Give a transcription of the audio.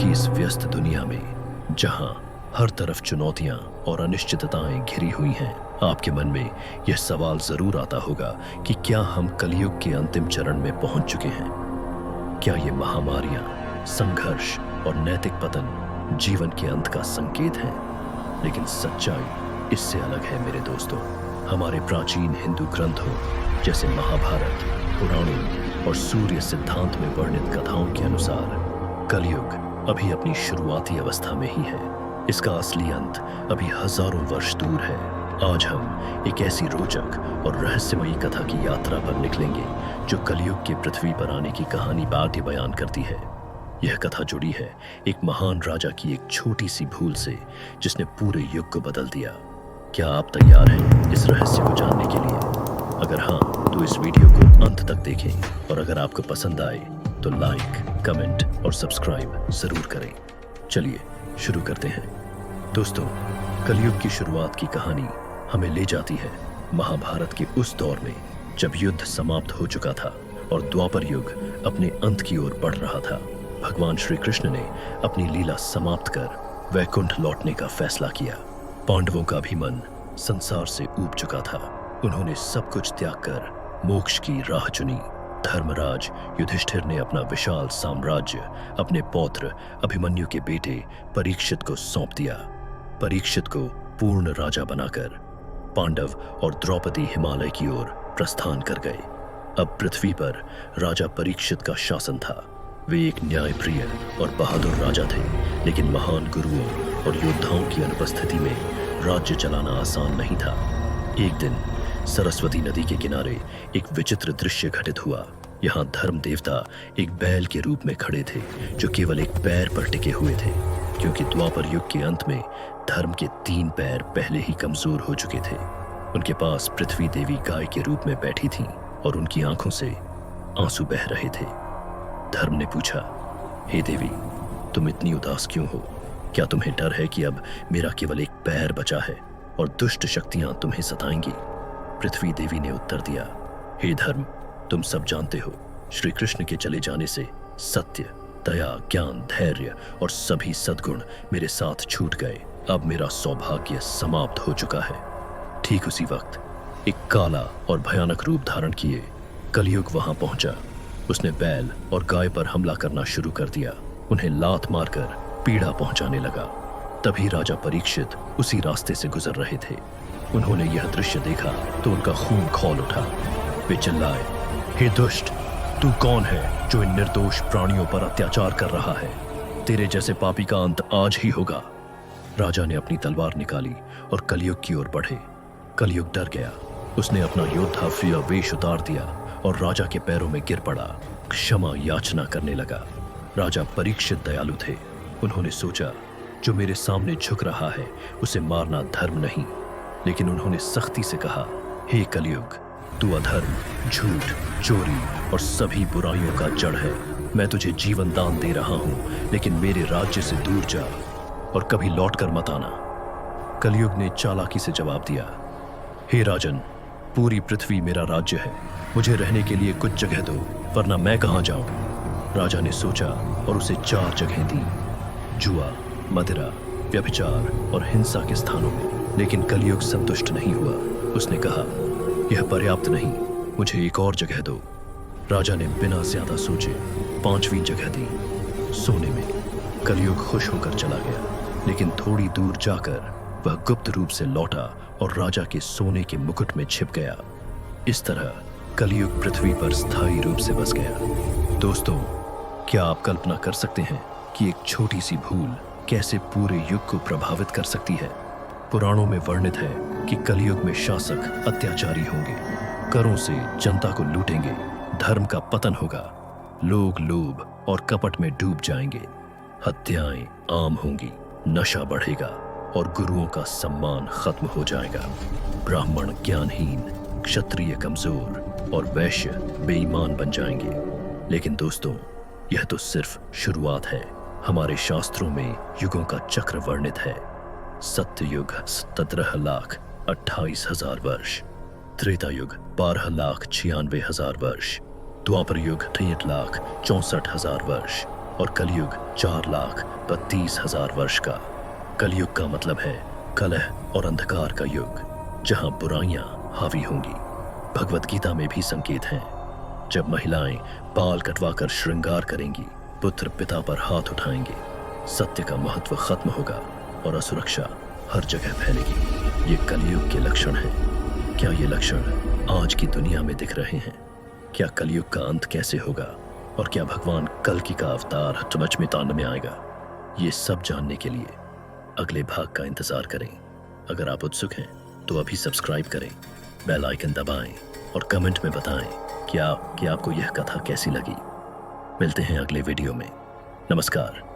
की इस व्यस्त दुनिया में जहां हर तरफ चुनौतियां और अनिश्चितताएं घिरी हुई हैं, आपके मन में यह सवाल जरूर आता होगा कि क्या हम कलयुग के अंतिम चरण में पहुंच चुके हैं? क्या ये महामारियां, संघर्ष और नैतिक पतन जीवन के अंत का संकेत है? लेकिन सच्चाई इससे अलग है मेरे दोस्तों। हमारे प्राचीन हिंदू ग्रंथों जैसे महाभारत, पुराणों और सूर्य सिद्धांत में वर्णित कथाओं के अनुसार कलयुग अभी अपनी शुरुआती अवस्था में ही है। इसका असली अंत अभी हजारों वर्ष दूर है। आज हम एक ऐसी रोचक और रहस्यमयी कथा की यात्रा पर निकलेंगे जो कलयुग के पृथ्वी पर आने की कहानी बाध्य बयान करती है। यह कथा जुड़ी है एक महान राजा की एक छोटी सी भूल से जिसने पूरे युग को बदल दिया। क्या आप तैयार हैं इस रहस्य को जानने के लिए? अगर हाँ, तो इस वीडियो को अंत तक देखें और अगर आपको पसंद आए तो लाइक, कमेंट और सब्सक्राइब जरूर करें। चलिए शुरू करते हैं। दोस्तों, कलयुग की शुरुआत की कहानी हमें ले जाती है महाभारत के उस दौर में जब युद्ध समाप्त हो चुका था और द्वापर युग अपने अंत की ओर बढ़ रहा था। भगवान श्री कृष्ण ने अपनी लीला समाप्त कर वैकुंठ लौटने का फैसला किया। पांडवों का भी मन संसार से ऊब चुका था। उन्होंने सब कुछ त्याग कर मोक्ष की राह चुनी। धर्मराज युधिष्ठिर ने अपना विशाल साम्राज्य अपने पौत्र अभिमन्यु के बेटे परीक्षित को सौंप दिया। परीक्षित को पूर्ण राजा बनाकर पांडव और द्रौपदी हिमालय की ओर प्रस्थान कर गए। अब पृथ्वी पर राजा परीक्षित का शासन था। वे एक न्यायप्रिय और बहादुर राजा थे, लेकिन महान गुरुओं और योद्धाओं की अनुपस्थिति में राज्य चलाना आसान नहीं था। एक दिन सरस्वती नदी के किनारे एक विचित्र दृश्य घटित हुआ। यहाँ धर्म देवता एक बैल के रूप में खड़े थे जो केवल एक पैर पर टिके हुए थे, क्योंकि द्वापर युग के अंत में धर्म के 3 पैर पहले ही कमजोर हो चुके थे। उनके पास पृथ्वी देवी गाय के रूप में बैठी थीं और उनकी आंखों से आंसू बह रहे थे। धर्म ने पूछा, हे देवी, तुम इतनी उदास क्यों हो? क्या तुम्हें डर है कि अब मेरा केवल एक पैर बचा है और दुष्ट शक्तियां तुम्हें सताएंगी? पृथ्वी देवी ने उत्तर दिया, हे धर्म, तुम सब जानते हो, श्री कृष्ण के चले जाने से सत्य, दया, ज्ञान, धैर्य और सभी सद्गुण मेरे साथ छूट गए। अब मेरा सौभाग्य समाप्त हो चुका है। ठीक उसी वक्त एक काला और भयानक रूप धारण किए कलयुग वहां पहुंचा। उसने बैल और गाय पर हमला करना शुरू कर दिया, उन्हें लात मारकर पीड़ा पहुंचाने लगा। तभी राजा परीक्षित उसी रास्ते से गुजर रहे थे। उन्होंने यह दृश्य देखा तो उनका खून खौल उठा। वे चिल्लाए, हे दुष्ट, तू कौन है जो इन निर्दोष प्राणियों पर अत्याचार कर रहा है? तेरे जैसे पापी का अंत आज ही होगा। राजा ने अपनी तलवार निकाली और कलयुग की ओर बढ़े। कलयुग डर गया। उसने अपना योद्धा वेश उतार दिया और राजा के पैरों में गिर पड़ा, क्षमा याचना करने लगा। राजा परीक्षित दयालु थे। उन्होंने सोचा, जो मेरे सामने झुक रहा है उसे मारना धर्म नहीं। लेकिन उन्होंने सख्ती से कहा, हे कलयुग, तू अधर्म, झूठ, चोरी और सभी बुराइयों का जड़ है। मैं तुझे जीवन दान दे रहा हूं, लेकिन मेरे राज्य से दूर जा और कभी लौटकर मत आना। कलयुग ने चालाकी से जवाब दिया, हे राजन, पूरी पृथ्वी मेरा राज्य है। मुझे रहने के लिए कुछ जगह दो, वरना मैं कहां जाऊं? राजा ने सोचा और उसे 4 जगह दी, जुआ, मदिरा, व्यभिचार और हिंसा के स्थानों में। लेकिन कलयुग संतुष्ट नहीं हुआ। उसने कहा, यह पर्याप्त नहीं, मुझे एक और जगह दो। राजा ने बिना ज्यादा सोचे 5वीं जगह दी, सोने में। कलयुग खुश होकर चला गया, लेकिन थोड़ी दूर जाकर वह गुप्त रूप से लौटा और राजा के सोने के मुकुट में छिप गया। इस तरह कलयुग पृथ्वी पर स्थायी रूप से बस गया। दोस्तों, क्या आप कल्पना कर सकते हैं कि एक छोटी सी भूल कैसे पूरे युग को प्रभावित कर सकती है? पुराणों में वर्णित है कि कलयुग में शासक अत्याचारी होंगे, करों से जनता को लूटेंगे, धर्म का पतन होगा, लोग लोभ और कपट में डूब जाएंगे, हत्याएं आम होंगी, नशा बढ़ेगा और गुरुओं का सम्मान खत्म हो जाएगा। ब्राह्मण ज्ञानहीन, क्षत्रिय कमजोर और वैश्य बेईमान बन जाएंगे। लेकिन दोस्तों, यह तो सिर्फ शुरुआत है। हमारे शास्त्रों में युगों का चक्र वर्णित है। सत्ययुग 17,28,000 वर्ष, त्रेता युग 12,96,000 वर्ष, द्वापर युग 63,64,000 वर्ष और कलयुग 4,32,000 वर्ष का। कलयुग का मतलब है कलह और अंधकार का युग, जहां बुराइयां हावी होंगी। भगवत गीता में भी संकेत हैं। जब महिलाएं बाल कटवाकर श्रृंगार करेंगी, पुत्र पिता पर हाथ उठाएंगे, सत्य का महत्व खत्म होगा और असुरक्षा हर जगह फैलेगी। ये कलयुग के लक्षण हैं। क्या ये लक्षण आज की दुनिया में दिख रहे हैं? क्या कलयुग का अंत कैसे होगा और क्या भगवान कल्कि का अवतार सचमुच में तांडव में आएगा? ये सब जानने के लिए अगले भाग का इंतजार करें। अगर आप उत्सुक हैं तो अभी सब्सक्राइब करें, बेल आइकन दबाएं और कमेंट में बताएं कि आपको यह कथा कैसी लगी। मिलते हैं अगले वीडियो में। नमस्कार।